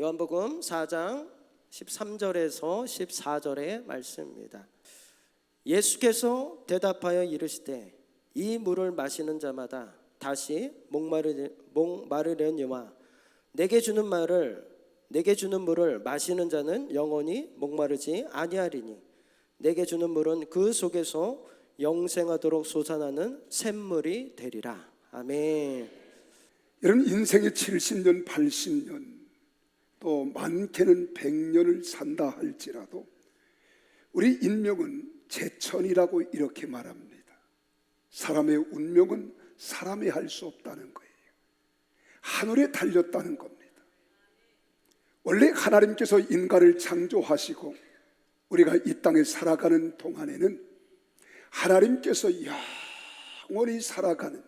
요한복음 4장 13절에서 14절의 말씀입니다. 예수께서 대답하여 이르시되 이 물을 마시는 자마다 다시 목마르려니와 내게 주는 물을 마시는 자는 영원히 목마르지 아니하리니 내게 주는 물은 그 속에서 영생하도록 솟아나는 샘물이 되리라. 아멘. 여러분, 인생의 70년, 80년 또 많게는 100년을 산다 할지라도 우리 인명은 제천이라고 이렇게 말합니다. 사람의 운명은 사람이 할 수 없다는 거예요. 하늘에 달렸다는 겁니다. 원래 하나님께서 인간을 창조하시고 우리가 이 땅에 살아가는 동안에는 하나님께서 영원히 살아가는,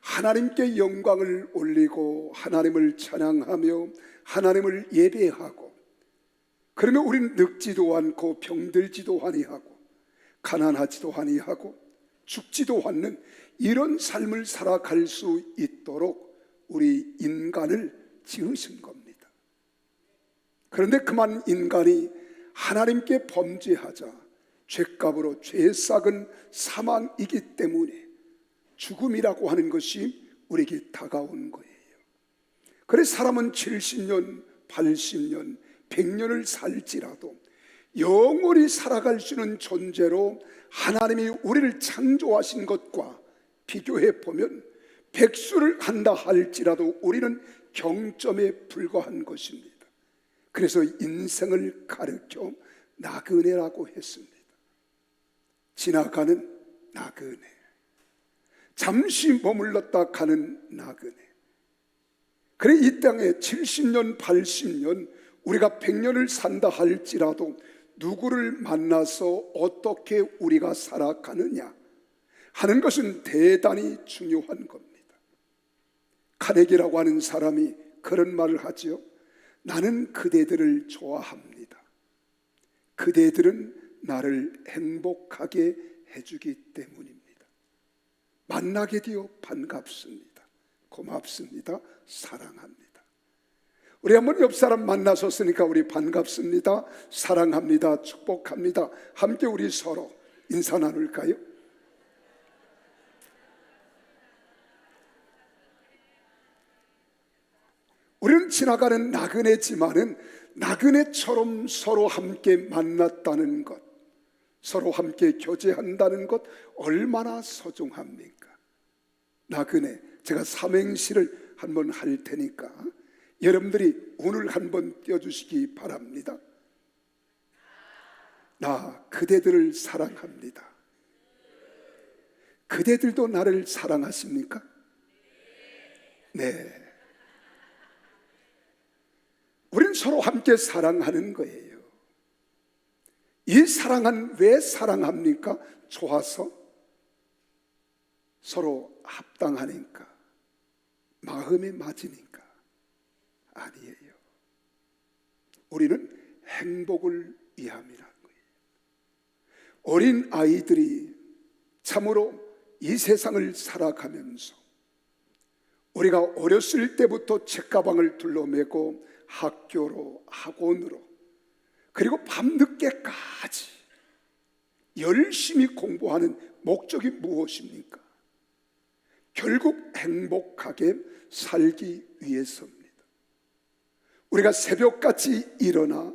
하나님께 영광을 올리고 하나님을 찬양하며 하나님을 예배하고, 그러면 우리는 늙지도 않고 병들지도 아니하고 가난하지도 아니하고 죽지도 않는 이런 삶을 살아갈 수 있도록 우리 인간을 지으신 겁니다. 그런데 그만 인간이 하나님께 범죄하자 죄값으로 죄 삭은 사망이기 때문에 죽음이라고 하는 것이 우리에게 다가온 거예요. 그래서 사람은 70년, 80년, 100년을 살지라도 영원히 살아갈 수 있는 존재로 하나님이 우리를 창조하신 것과 비교해 보면 백수를 한다 할지라도 우리는 경점에 불과한 것입니다. 그래서 인생을 가르쳐 나그네라고 했습니다. 지나가는 나그네, 잠시 머물렀다 가는 나그네. 그래 이 땅에 70년, 80년, 우리가 100년을 산다 할지라도 누구를 만나서 어떻게 우리가 살아가느냐 하는 것은 대단히 중요한 겁니다. 카네기라고 하는 사람이 그런 말을 하죠. 나는 그대들을 좋아합니다. 그대들은 나를 행복하게 해주기 때문입니다. 만나게 되어 반갑습니다. 고맙습니다. 사랑합니다. 우리 한번 옆 사람 만나셨으니까 우리 반갑습니다. 사랑합니다. 축복합니다. 함께 우리 서로 인사 나눌까요? 우리는 지나가는 나그네지만은 나그네처럼 서로 함께 만났다는 것, 서로 함께 교제한다는 것 얼마나 소중합니까? 나그네, 제가 삼행시를 한번 할 테니까 여러분들이 오늘 한번 띄워주시기 바랍니다. 나 그대들을 사랑합니다. 그대들도 나를 사랑하십니까? 네. 우리는 서로 함께 사랑하는 거예요. 이 사랑은 왜 사랑합니까? 좋아서? 서로 합당하니까? 마음에 맞으니까? 아니에요. 우리는 행복을 위함이라는 거예요. 어린 아이들이 참으로 이 세상을 살아가면서 우리가 어렸을 때부터 책가방을 둘러매고 학교로, 학원으로, 그리고 밤늦게까지 열심히 공부하는 목적이 무엇입니까? 결국 행복하게 살기 위해서입니다. 우리가 새벽같이 일어나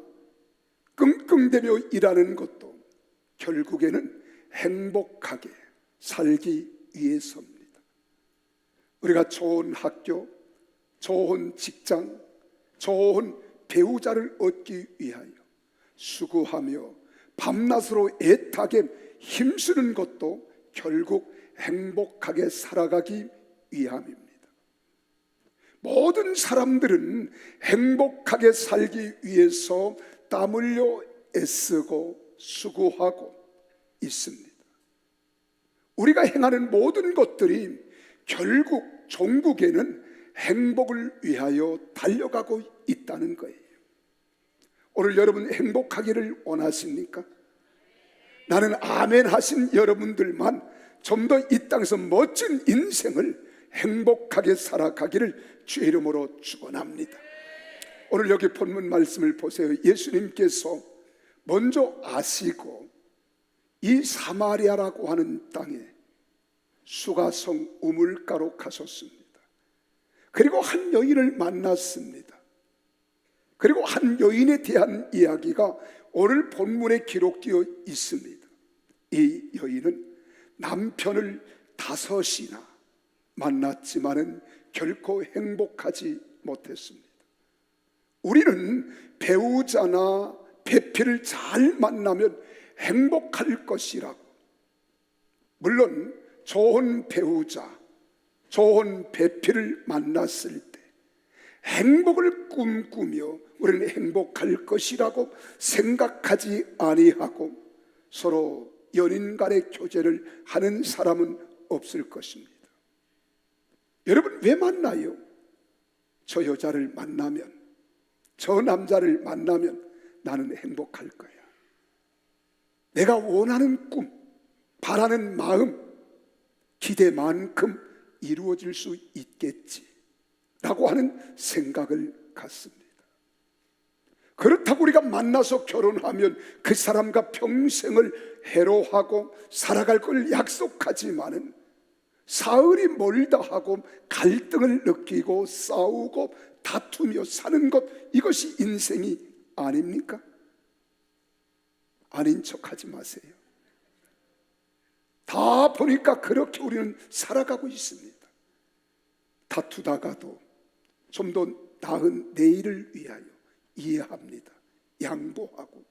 끙끙대며 일하는 것도 결국에는 행복하게 살기 위해서입니다. 우리가 좋은 학교, 좋은 직장, 좋은 배우자를 얻기 위하여 수고하며 밤낮으로 애타게 힘쓰는 것도 결국 행복하게 살아가기 위함입니다. 모든 사람들은 행복하게 살기 위해서 땀 흘려 애쓰고 수고하고 있습니다. 우리가 행하는 모든 것들이 결국 종국에는 행복을 위하여 달려가고 있다는 거예요. 오늘 여러분 행복하기를 원하십니까? 나는 아멘 하신 여러분들만 좀 더 이 땅에서 멋진 인생을 행복하게 살아가기를 주의 이름으로 축원합니다. 오늘 여기 본문 말씀을 보세요. 예수님께서 먼저 아시고 이 사마리아라고 하는 땅에 수가성 우물가로 가셨습니다. 그리고 한 여인을 만났습니다. 그리고 한 여인에 대한 이야기가 오늘 본문에 기록되어 있습니다. 이 여인은 남편을 5이나 만났지만은 결코 행복하지 못했습니다. 우리는 배우자나 배필을 잘 만나면 행복할 것이라고, 물론 좋은 배우자, 좋은 배필을 만났을 때 행복을 꿈꾸며 우리는 행복할 것이라고 생각하지 아니하고 서로 연인 간의 교제를 하는 사람은 없을 것입니다. 여러분, 왜 만나요? 저 여자를 만나면, 저 남자를 만나면 나는 행복할 거야. 내가 원하는 꿈, 바라는 마음, 기대만큼 이루어질 수 있겠지 라고 하는 생각을 갖습니다. 그렇다고 우리가 만나서 결혼하면 그 사람과 평생을 해로하고 살아갈 걸 약속하지만은 사흘이 멀다 하고 갈등을 느끼고 싸우고 다투며 사는 것, 이것이 인생이 아닙니까? 아닌 척하지 마세요. 다 보니까 그렇게 우리는 살아가고 있습니다. 다투다가도 좀 더 나은 내일을 위하여 이해합니다. 양보하고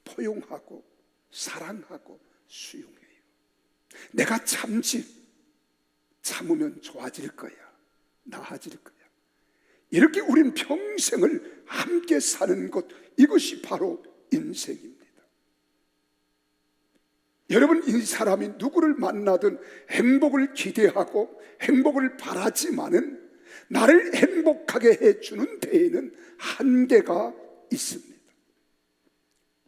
포용하고 사랑하고 수용해요. 내가 참으면 좋아질 거야, 나아질 거야. 이렇게 우리는 평생을 함께 사는 것, 이것이 바로 인생입니다. 여러분, 이 사람이 누구를 만나든 행복을 기대하고 행복을 바라지만은 나를 행복하게 해주는 데에는 한계가 있습니다.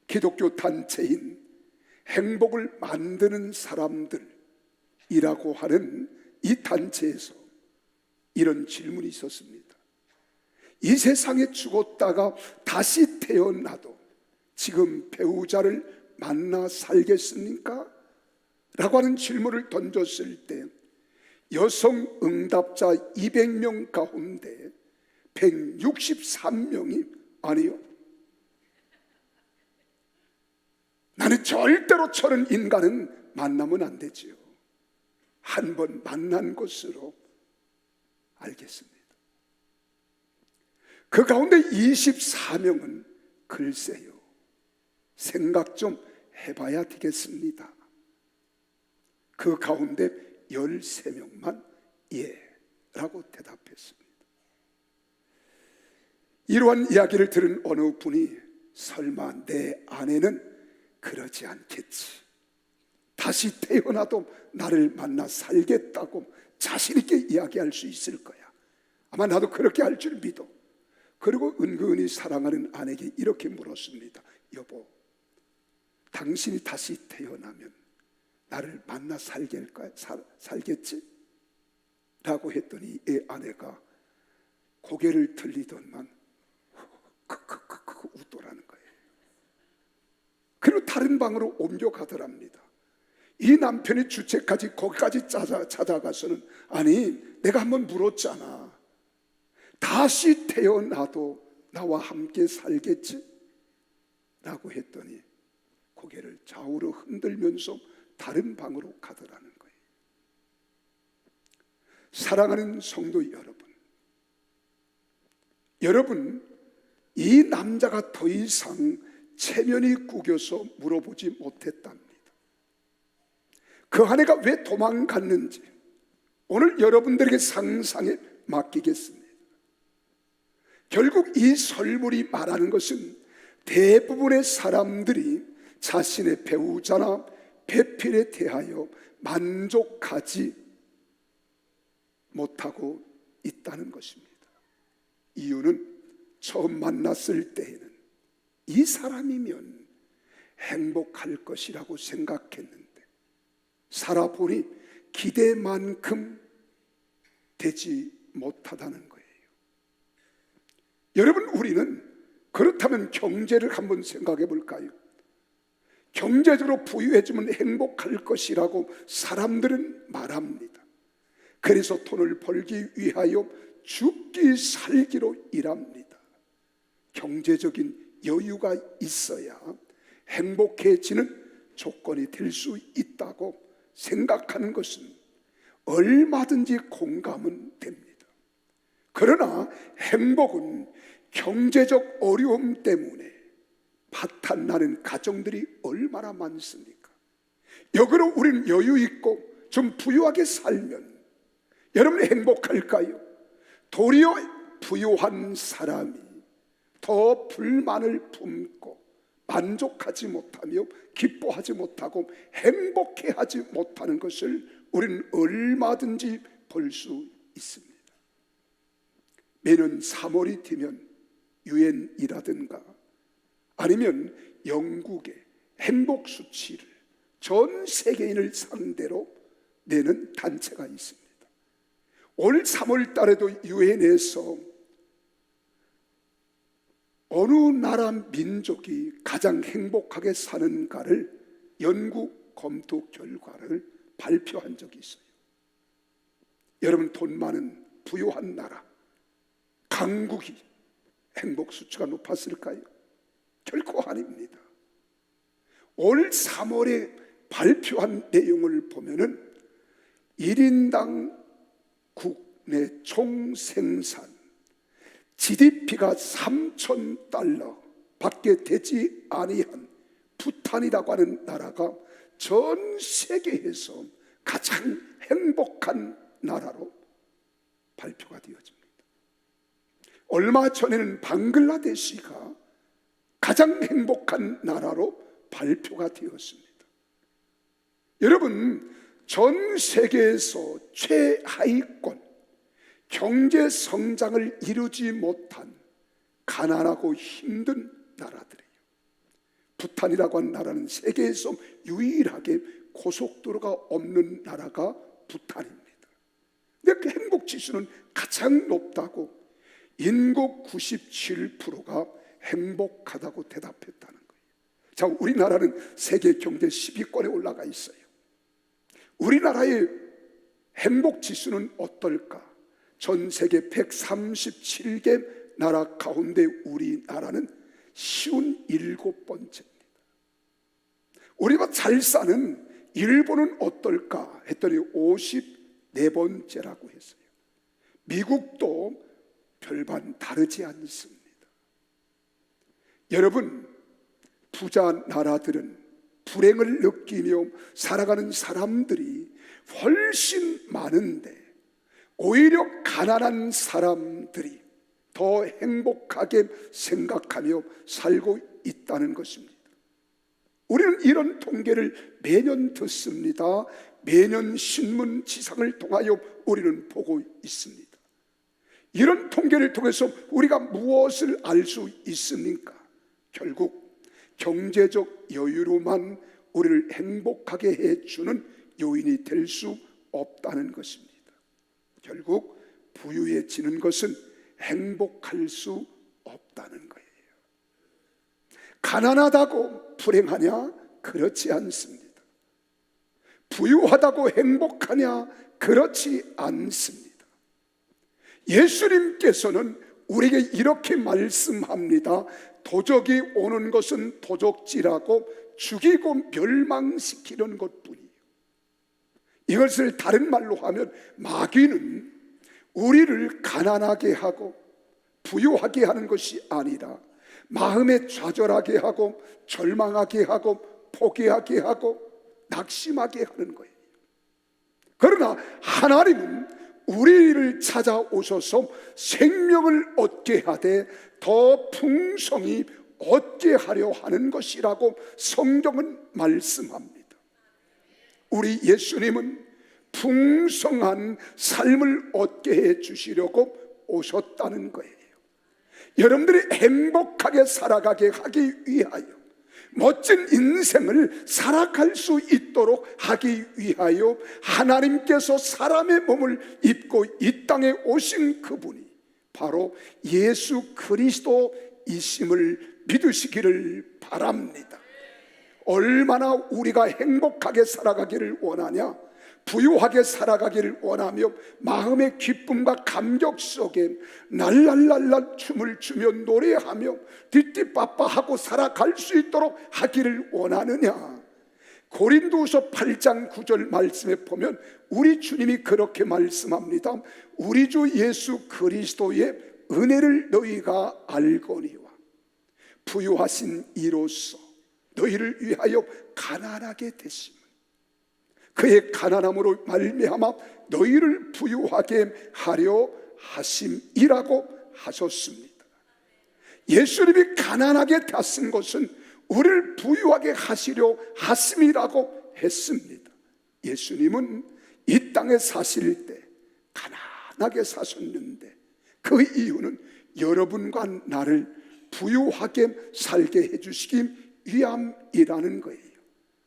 기독교 단체인 행복을 만드는 사람들이라고 하는 이 단체에서 이런 질문이 있었습니다. 이 세상에 죽었다가 다시 태어나도 지금 배우자를 만나 살겠습니까? 라고 하는 질문을 던졌을 때 여성 응답자 200명 가운데 163명이 아니요, 나는 절대로 저런 인간은 만나면 안 되지요. 한 번 만난 것으로 알겠습니다. 그 가운데 24명은 글쎄요, 생각 좀 해봐야 되겠습니다. 그 가운데 13명만 예라고 대답했습니다. 이러한 이야기를 들은 어느 분이 설마 내 아내는 그러지 않겠지, 다시 태어나도 나를 만나 살겠다고 자신 있게 이야기할 수 있을 거야. 아마 나도 그렇게 할 줄 믿어. 그리고 은근히 사랑하는 아내에게 이렇게 물었습니다. 여보, 당신이 다시 태어나면 나를 만나 살겠지? 라고 했더니 이 아내가 고개를 들리더만 웃더라는 거예요. 그리고 다른 방으로 옮겨가더랍니다. 이 남편의 주책까지 거기까지 찾아가서는, 아니 내가 한번 물었잖아, 다시 태어나도 나와 함께 살겠지? 라고 했더니 고개를 좌우로 흔들면서 다른 방으로 가더라는 거예요. 사랑하는 성도 여러분, 이 남자가 더 이상 체면이 구겨서 물어보지 못했답니다. 그 아내가 왜 도망갔는지 오늘 여러분들에게 상상에 맡기겠습니다. 결국 이 설물이 말하는 것은 대부분의 사람들이 자신의 배우자나 배필에 대하여 만족하지 못하고 있다는 것입니다. 이유는 처음 만났을 때에는 이 사람이면 행복할 것이라고 생각했는데 살아보니 기대만큼 되지 못하다는 거예요. 여러분, 우리는 그렇다면 경제를 한번 생각해 볼까요? 경제적으로 부유해지면 행복할 것이라고 사람들은 말합니다. 그래서 돈을 벌기 위하여 죽기 살기로 일합니다. 경제적인 여유가 있어야 행복해지는 조건이 될 수 있다고 생각하는 것은 얼마든지 공감은 됩니다. 그러나 행복은 경제적 어려움 때문에 파탄나는 가정들이 얼마나 많습니까? 역으로 우리는 여유 있고 좀 부유하게 살면 여러분 행복할까요? 도리어 부유한 사람이 더 불만을 품고 만족하지 못하며 기뻐하지 못하고 행복해하지 못하는 것을 우리는 얼마든지 볼 수 있습니다. 매년 3월이 되면 유엔이라든가 아니면 영국의 행복 수치를 전 세계인을 상대로 내는 단체가 있습니다. 올 3월 달에도 유엔에서 어느 나라 민족이 가장 행복하게 사는가를 연구 검토 결과를 발표한 적이 있어요. 여러분, 돈 많은 부유한 나라 강국이 행복 수치가 높았을까요? 결코 아닙니다. 올 3월에 발표한 내용을 보면은 1인당 국내 총생산 GDP가 3,000달러 밖에 되지 아니한 부탄이라고 하는 나라가 전 세계에서 가장 행복한 나라로 발표가 되어집니다. 얼마 전에는 방글라데시가 가장 행복한 나라로 발표가 되었습니다. 여러분, 전 세계에서 최하위권 경제 성장을 이루지 못한 가난하고 힘든 나라들이에요. 부탄이라고 하는 나라는 세계에서 유일하게 고속도로가 없는 나라가 부탄입니다. 근데 그 행복 지수는 가장 높다고 인구 97%가 행복하다고 대답했다는 거예요. 자, 우리나라는 세계 경제 10위권에 올라가 있어요. 우리나라의 행복 지수는 어떨까? 전 세계 137개 나라 가운데 우리나라는 57번째입니다. 우리가 잘 사는 일본은 어떨까 했더니 54번째라고 했어요. 미국도 별반 다르지 않습니다. 여러분, 부자 나라들은 불행을 느끼며 살아가는 사람들이 훨씬 많은데 오히려 가난한 사람들이 더 행복하게 생각하며 살고 있다는 것입니다. 우리는 이런 통계를 매년 듣습니다. 매년 신문 지상을 통하여 우리는 보고 있습니다. 이런 통계를 통해서 우리가 무엇을 알 수 있습니까? 결국 경제적 여유로만 우리를 행복하게 해주는 요인이 될 수 없다는 것입니다. 결국 부유해지는 것은 행복할 수 없다는 거예요. 가난하다고 불행하냐? 그렇지 않습니다. 부유하다고 행복하냐? 그렇지 않습니다. 예수님께서는 우리에게 이렇게 말씀합니다. 도적이 오는 것은 도적질하고 죽이고 멸망시키는 것뿐이에요. 이것을 다른 말로 하면 마귀는 우리를 가난하게 하고 부유하게 하는 것이 아니라 마음에 좌절하게 하고 절망하게 하고 포기하게 하고 낙심하게 하는 거예요. 그러나 하나님은 우리를 찾아오셔서 생명을 얻게 하되 더 풍성히 얻게 하려 하는 것이라고 성경은 말씀합니다. 우리 예수님은 풍성한 삶을 얻게 해 주시려고 오셨다는 거예요. 여러분들이 행복하게 살아가게 하기 위하여, 멋진 인생을 살아갈 수 있도록 하기 위하여 하나님께서 사람의 몸을 입고 이 땅에 오신 그분이 바로 예수 그리스도이심을 믿으시기를 바랍니다. 얼마나 우리가 행복하게 살아가기를 원하냐, 부유하게 살아가기를 원하며 마음의 기쁨과 감격 속에 날랄랄랄 춤을 추며 노래하며 띠띠빠빠하고 살아갈 수 있도록 하기를 원하느냐. 고린도후서 8장 9절 말씀에 보면 우리 주님이 그렇게 말씀합니다. 우리 주 예수 그리스도의 은혜를 너희가 알거니와 부유하신 이로써 너희를 위하여 가난하게 되심은 그의 가난함으로 말미암아 너희를 부유하게 하려 하심이라고 하셨습니다. 예수님이 가난하게 되신 것은 우리를 부유하게 하시려 하심이라고 했습니다. 예수님은 이 땅에 사실 때 가난하게 사셨는데 그 이유는 여러분과 나를 부유하게 살게 해주시기 위함이라는 거예요.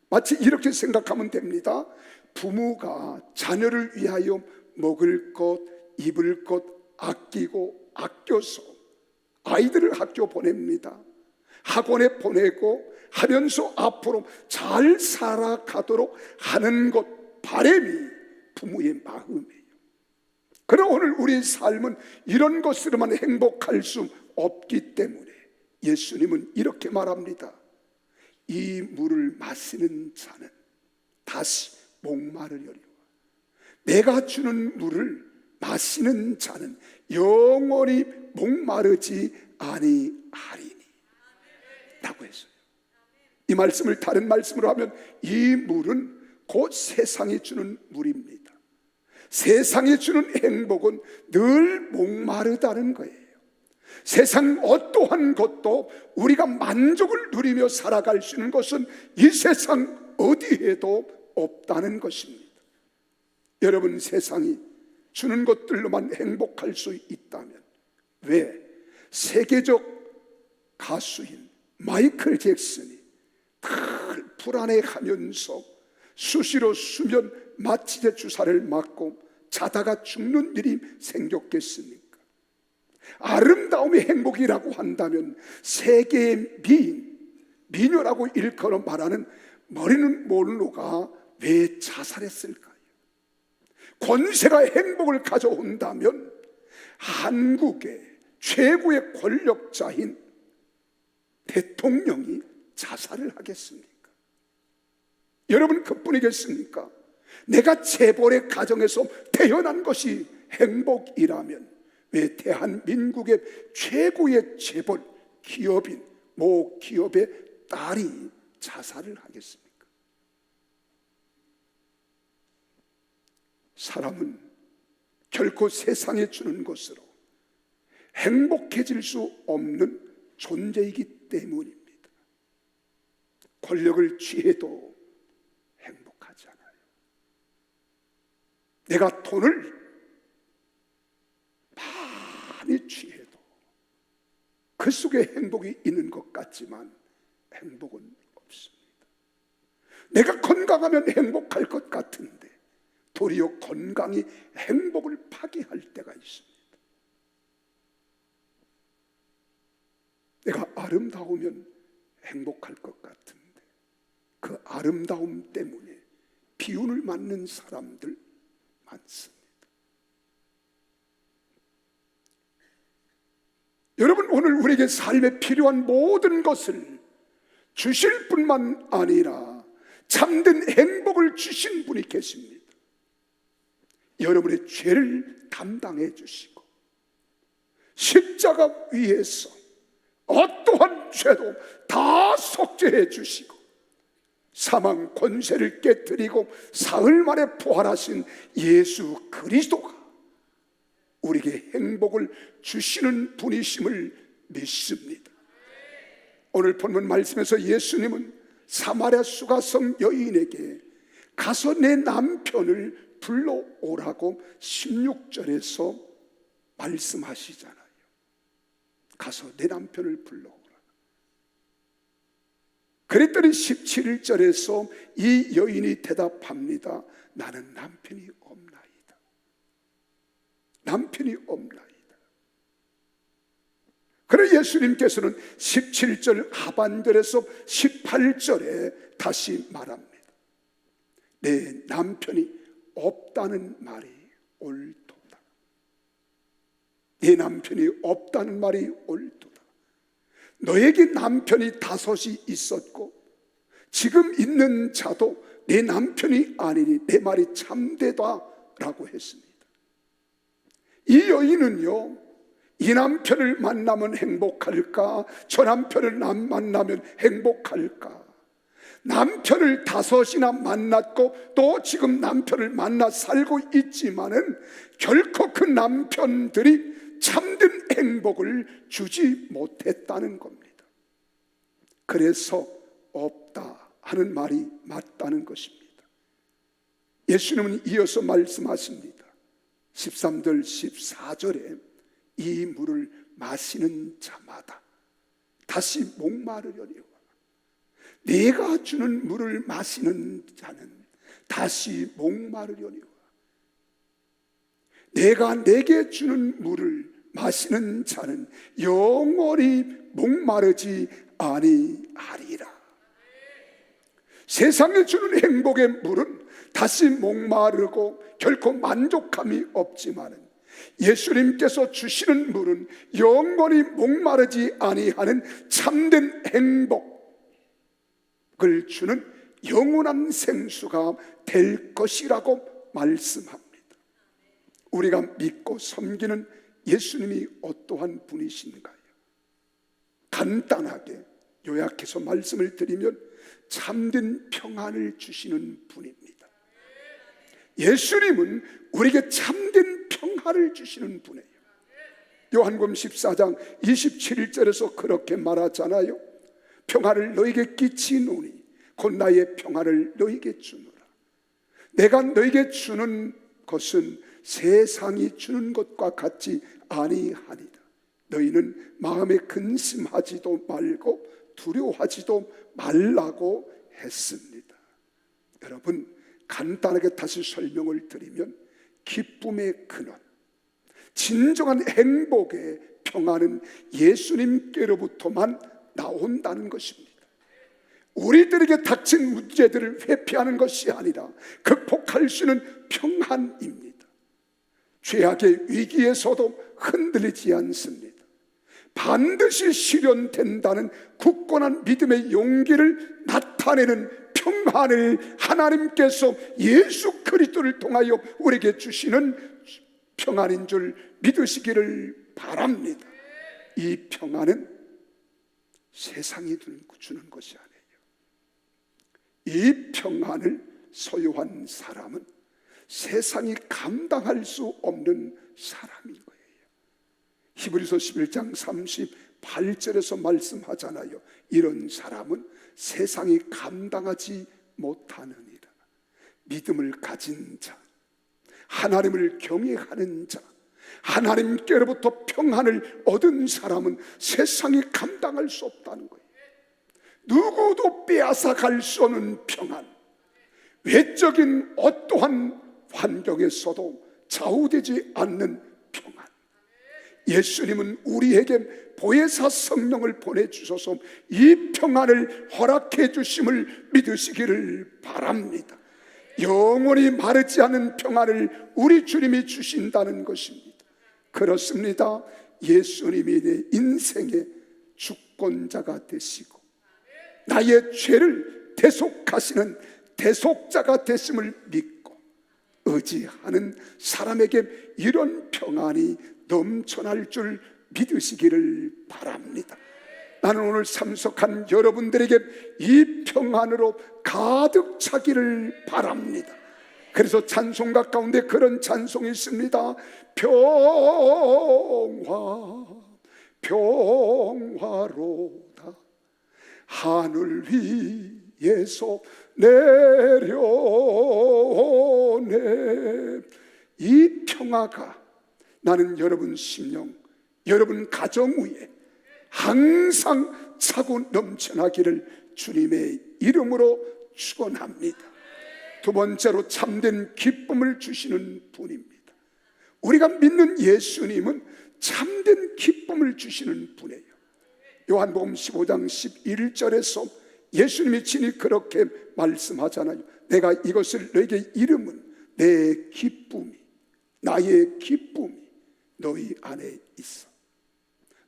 마치 이렇게 생각하면 됩니다. 부모가 자녀를 위하여 먹을 것, 입을 것 아끼고 아껴서 아이들을 학교 보냅니다. 학원에 보내고 하면서 앞으로 잘 살아가도록 하는 것, 바람이 부모의 마음이에요. 그러나 오늘 우리의 삶은 이런 것으로만 행복할 수 없기 때문에 예수님은 이렇게 말합니다. 이 물을 마시는 자는 다시 목마르려니와 내가 주는 물을 마시는 자는 영원히 목마르지 아니하리니 라고 했어요. 이 말씀을 다른 말씀으로 하면 이 물은 곧 세상이 주는 물입니다. 세상이 주는 행복은 늘 목마르다는 거예요. 세상 어떠한 것도 우리가 만족을 누리며 살아갈 수 있는 것은 이 세상 어디에도 없다는 것입니다. 여러분, 세상이 주는 것들로만 행복할 수 있다면 왜 세계적 가수인 마이클 잭슨이 늘 불안해하면서 수시로 수면 마취제 주사를 맞고 자다가 죽는 일이 생겼겠습니까? 아름다움이 행복이라고 한다면 세계의 미녀라고 일컬어 말하는 머리는 몰로가 왜 자살했을까요? 권세가 행복을 가져온다면 한국의 최고의 권력자인 대통령이 자살을 하겠습니까? 여러분, 그뿐이겠습니까? 내가 재벌의 가정에서 태어난 것이 행복이라면 왜 대한민국의 최고의 재벌 기업인 모 기업의 딸이 자살을 하겠습니까? 사람은 결코 세상에 주는 것으로 행복해질 수 없는 존재이기 때문입니다. 권력을 취해도 행복하지 않아요. 내가 돈을 많이 취해도 그 속에 행복이 있는 것 같지만 행복은 없습니다. 내가 건강하면 행복할 것 같은데 도리어 건강이 행복을 파괴할 때가 있습니다. 내가 아름다우면 행복할 것 같은데 그 아름다움 때문에 비운을 맞는 사람들 많습니다. 여러분, 오늘 우리에게 삶에 필요한 모든 것을 주실 뿐만 아니라 참된 행복을 주신 분이 계십니다. 여러분의 죄를 담당해 주시고 십자가 위에서 어떠한 죄도 다 속죄해 주시고 사망 권세를 깨뜨리고 사흘 만에 부활하신 예수 그리스도가 우리에게 행복을 주시는 분이심을 믿습니다. 오늘 본문 말씀에서 예수님은 사마리아 수가성 여인에게 가서 내 남편을 불러오라고 16절에서 말씀하시잖아요. 가서 내 남편을 불러오라. 그랬더니 17절에서 이 여인이 대답합니다. 나는 남편이 없나이다. 남편이 없나이다. 그래 예수님께서는 17절 하반절에서 18절에 다시 말합니다. 내 남편이 없다는 말이 옳도다. 내 남편이 없다는 말이 옳도다. 너에게 남편이 5이 있었고 지금 있는 자도 내 남편이 아니니 내 말이 참되다 라고 했습니다. 이 여인은요, 이 남편을 만나면 행복할까? 저 남편을 만나면 행복할까? 남편을 5이나 만났고 또 지금 남편을 만나 살고 있지만은 결코 그 남편들이 참된 행복을 주지 못했다는 겁니다. 그래서 없다 하는 말이 맞다는 것입니다. 예수님은 이어서 말씀하십니다. 13절 14절에 이 물을 마시는 자마다 다시 목마르려니와 내가 주는 물을 마시는 자는 다시 목마르려니와 내가 내게 주는 물을 마시는 자는 영원히 목마르지 아니하리라. 세상에 주는 행복의 물은 다시 목마르고 결코 만족함이 없지만은 예수님께서 주시는 물은 영원히 목마르지 아니하는 참된 행복을 주는 영원한 생수가 될 것이라고 말씀합니다. 우리가 믿고 섬기는 예수님이 어떠한 분이신가요? 간단하게 요약해서 말씀을 드리면 참된 평안을 주시는 분입니다. 예수님은 우리에게 참된 평안을 주시는 분이에요. 요한복음 14장 27절에서 그렇게 말하잖아요. 평안을 너에게 끼치노니 곧 나의 평안을 너에게 주노라. 내가 너에게 주는 것은 세상이 주는 것과 같지 아니하니라. 너희는 마음에 근심하지도 말고 두려워하지도 말라고 했습니다. 여러분, 간단하게 다시 설명을 드리면 기쁨의 근원, 진정한 행복의 평안은 예수님께로부터만 나온다는 것입니다. 우리들에게 닥친 문제들을 회피하는 것이 아니라 극복할 수 있는 평안입니다. 죄악의 위기에서도 흔들리지 않습니다. 반드시 실현된다는 굳건한 믿음의 용기를 나타내는 평안을 하나님께서 예수 그리스도를 통하여 우리에게 주시는 평안인 줄 믿으시기를 바랍니다. 이 평안은 세상이 주는 것이 아니에요. 이 평안을 소유한 사람은 세상이 감당할 수 없는 사람인 거예요. 히브리서 11장 38절에서 말씀하잖아요. 이런 사람은 세상이 감당하지 못하느니라. 믿음을 가진 자, 하나님을 경외하는 자, 하나님께로부터 평안을 얻은 사람은 세상이 감당할 수 없다는 거예요. 누구도 빼앗아 갈 수 없는 평안, 외적인 어떠한 환경에서도 좌우되지 않는 평안. 예수님은 우리에게 보혜사 성령을 보내주셔서 이 평안을 허락해 주심을 믿으시기를 바랍니다. 영원히 마르지 않는 평안을 우리 주님이 주신다는 것입니다. 그렇습니다. 예수님이 내 인생의 주권자가 되시고 나의 죄를 대속하시는 대속자가 되심을 믿고 의지하는 사람에게 이런 평안이 넘쳐날 줄 믿으시기를 바랍니다. 나는 오늘 참석한 여러분들에게 이 평안으로 가득 차기를 바랍니다. 그래서 찬송가 가운데 그런 찬송이 있습니다. 평화로다 하늘 위에서 내려오네. 이 평화가 나는 여러분 심령, 여러분 가정 위에 항상 차고 넘쳐나기를 주님의 이름으로 축원합니다. 두 번째로 참된 기쁨을 주시는 분입니다. 우리가 믿는 예수님은 참된 기쁨을 기쁨을 주시는 분이에요. 요한복음 15장 11절에서 예수님이 친히 그렇게 말씀하잖아요. 내가 이것을 너에게 이름은 내 기쁨이, 나의 기쁨이 너희 안에 있어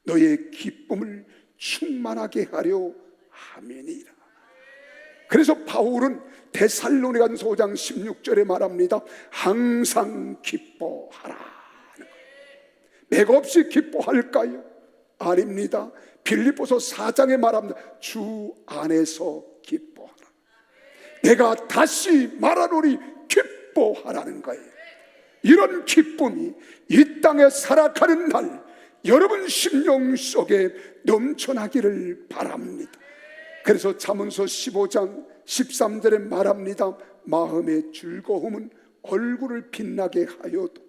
너의 기쁨을 충만하게 하려 함이니라. 그래서 바울은 데살로니가전서 5장 16절에 말합니다. 항상 기뻐하라. 맥없이 기뻐할까요? 아닙니다. 빌립보서 4장에 말합니다. 주 안에서 기뻐하라. 내가 다시 말하노니 기뻐하라는 거예요. 이런 기쁨이 이 땅에 살아가는 날 여러분 심령 속에 넘쳐나기를 바랍니다. 그래서 잠언서 15장 13절에 말합니다. 마음의 즐거움은 얼굴을 빛나게 하여도,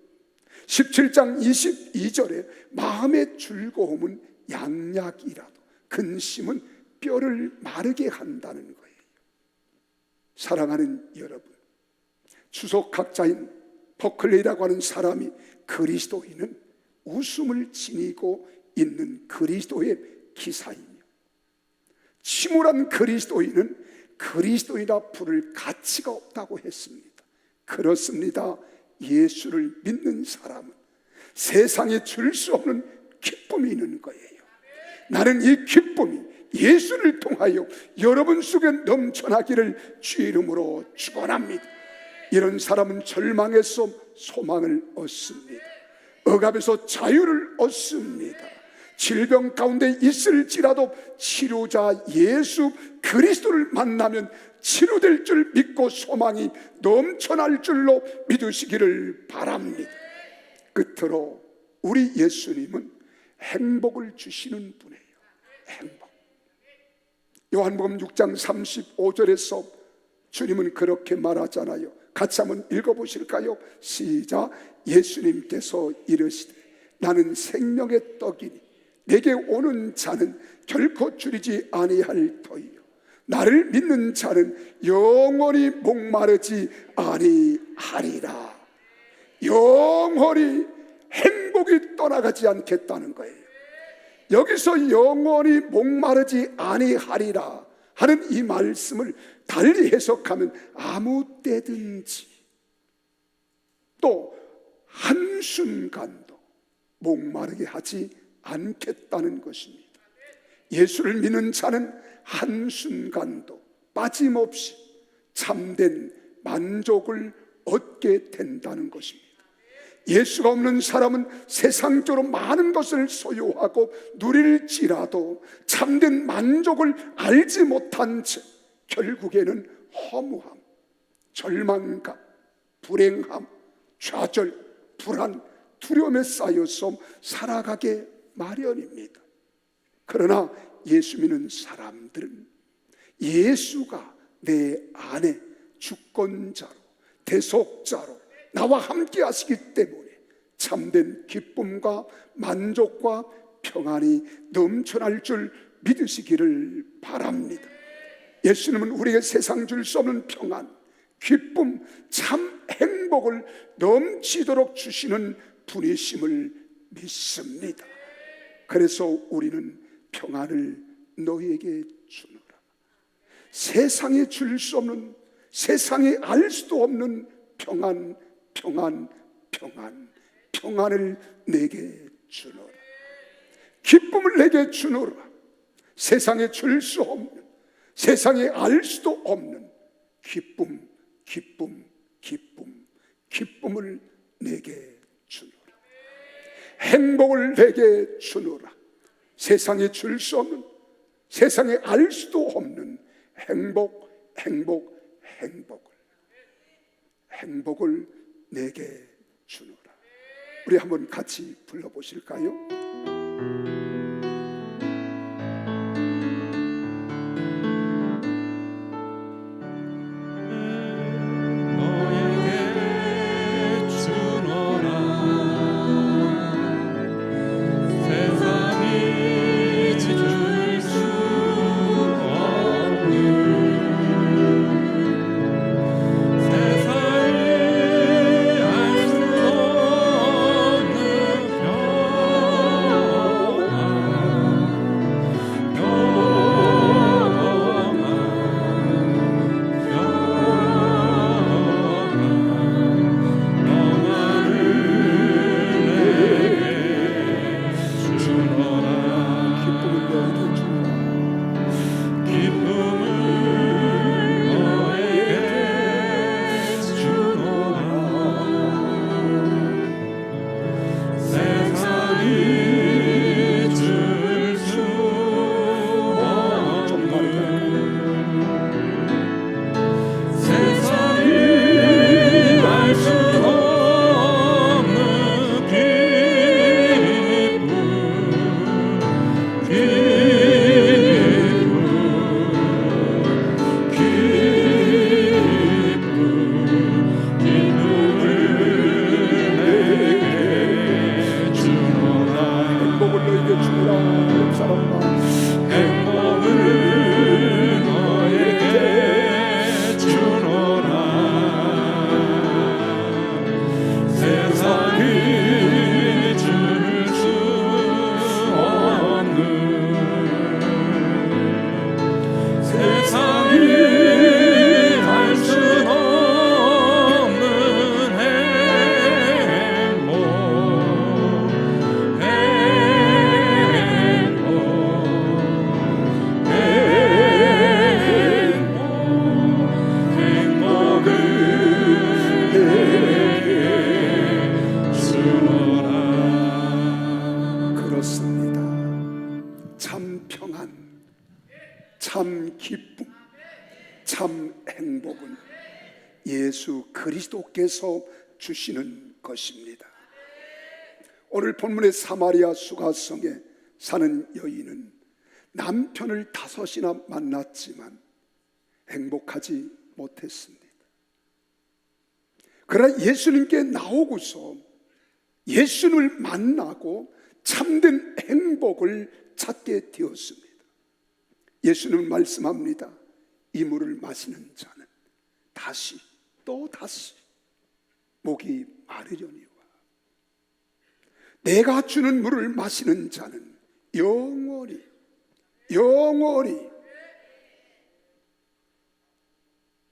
17장 22절에 마음의 즐거움은 양약이라도 근심은 뼈를 마르게 한다는 거예요. 사랑하는 여러분, 주석학자인 버클레이라고 하는 사람이 그리스도인은 웃음을 지니고 있는 그리스도의 기사이며 침울한 그리스도인은 그리스도이라 부를 가치가 없다고 했습니다. 그렇습니다. 예수를 믿는 사람은 세상에 줄 수 없는 기쁨이 있는 거예요. 나는 이 기쁨이 예수를 통하여 여러분 속에 넘쳐나기를 주 이름으로 축원합니다. 이런 사람은 절망에서 소망을 얻습니다. 억압에서 자유를 얻습니다. 질병 가운데 있을지라도 치료자 예수 그리스도를 만나면 치료될 줄 믿고 소망이 넘쳐날 줄로 믿으시기를 바랍니다. 끝으로 우리 예수님은 행복을 주시는 분이에요. 행복. 요한복음 6장 35절에서 주님은 그렇게 말하잖아요. 같이 한번 읽어보실까요? 시작. 예수님께서 이르시되 나는 생명의 떡이니 내게 오는 자는 결코 줄이지 아니할 터이요 나를 믿는 자는 영원히 목마르지 아니하리라. 영원히 행복이 떠나가지 않겠다는 거예요. 여기서 영원히 목마르지 아니하리라 하는 이 말씀을 달리 해석하면 아무 때든지 또 한순간도 목마르게 하지 않겠다는 것입니다. 예수를 믿는 자는 한순간도 빠짐없이 참된 만족을 얻게 된다는 것입니다. 예수가 없는 사람은 세상적으로 많은 것을 소유하고 누릴지라도 참된 만족을 알지 못한 채 결국에는 허무함, 절망감, 불행함, 좌절, 불안, 두려움에 쌓여서 살아가게 마련입니다. 그러나 예수 믿는 사람들은 예수가 내 안에 주권자로 대속자로 나와 함께 하시기 때문에 참된 기쁨과 만족과 평안이 넘쳐날 줄 믿으시기를 바랍니다. 예수님은 우리에게 세상 줄 수 없는 평안, 기쁨, 참 행복을 넘치도록 주시는 분이심을 믿습니다. 그래서 우리는 평안을 너희에게 주노라. 세상에 줄 수 없는, 세상에 알 수도 없는 평안, 평안을 내게 주노라. 기쁨을 내게 주노라. 세상에 줄 수 없는, 세상에 알 수도 없는 기쁨을 내게 주노라. 행복을 내게 주노라. 세상에 줄 수 없는, 세상에 알 수도 없는 행복을 내게 주노라. 우리 한번 같이 불러보실까요? 사랑아. 행복을 너에게 주노라. 세상이 줄 수 없는, 세상이 할 수 없는 행복, 행복을 내게 주노라. 그렇습니다. 참 평안, 참 기쁨, 참 행복은 예수 그리스도께서 주시는 것입니다. 오늘 본문의 사마리아 수가성에 사는 여인은 남편을 5이나 만났지만 행복하지 못했습니다. 그러나 예수님께 나오고서 예수님을 만나고 참된 행복을 찾게 되었습니다. 예수님은 말씀합니다. 이 물을 마시는 자는 다시 또 다시 목이 마르려니와 내가 주는 물을 마시는 자는 영원히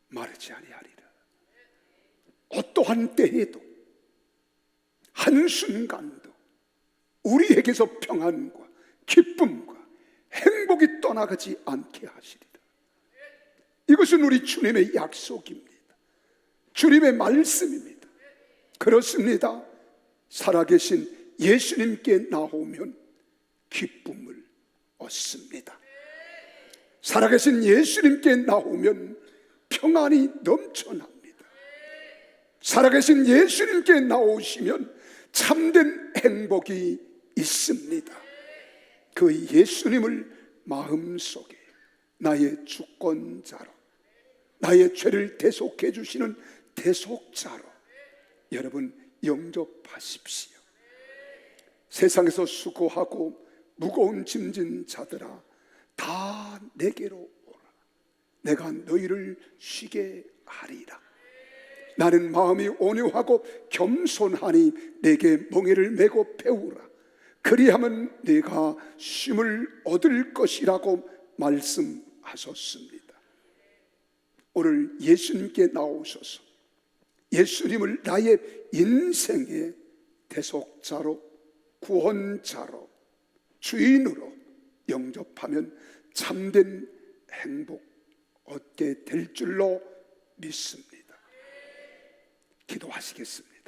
마르지 아니하리라. 어떠한 때에도 한순간도 우리에게서 평안과 기쁨과 행복이 떠나가지 않게 하시리라. 이것은 우리 주님의 약속입니다. 주님의 말씀입니다. 그렇습니다. 살아계신 예수님께 나오면 기쁨을 얻습니다. 살아계신 예수님께 나오면 평안이 넘쳐납니다. 살아계신 예수님께 나오시면 참된 행복이 있습니다. 그 예수님을 마음속에 나의 주권자로, 나의 죄를 대속해 주시는 대속자로 여러분 영접하십시오. 세상에서 수고하고 무거운 짐진 자들아 다 내게로 오라. 내가 너희를 쉬게 하리라. 나는 마음이 온유하고 겸손하니 내게 멍에를 메고 배우라. 그리하면 네가 쉼을 얻을 것이라고 말씀하셨습니다. 오늘 예수님께 나오셔서 예수님을 나의 인생의 대속자로, 구원자로, 주인으로 영접하면 참된 행복 얻게 될 줄로 믿습니다. 기도하시겠습니다.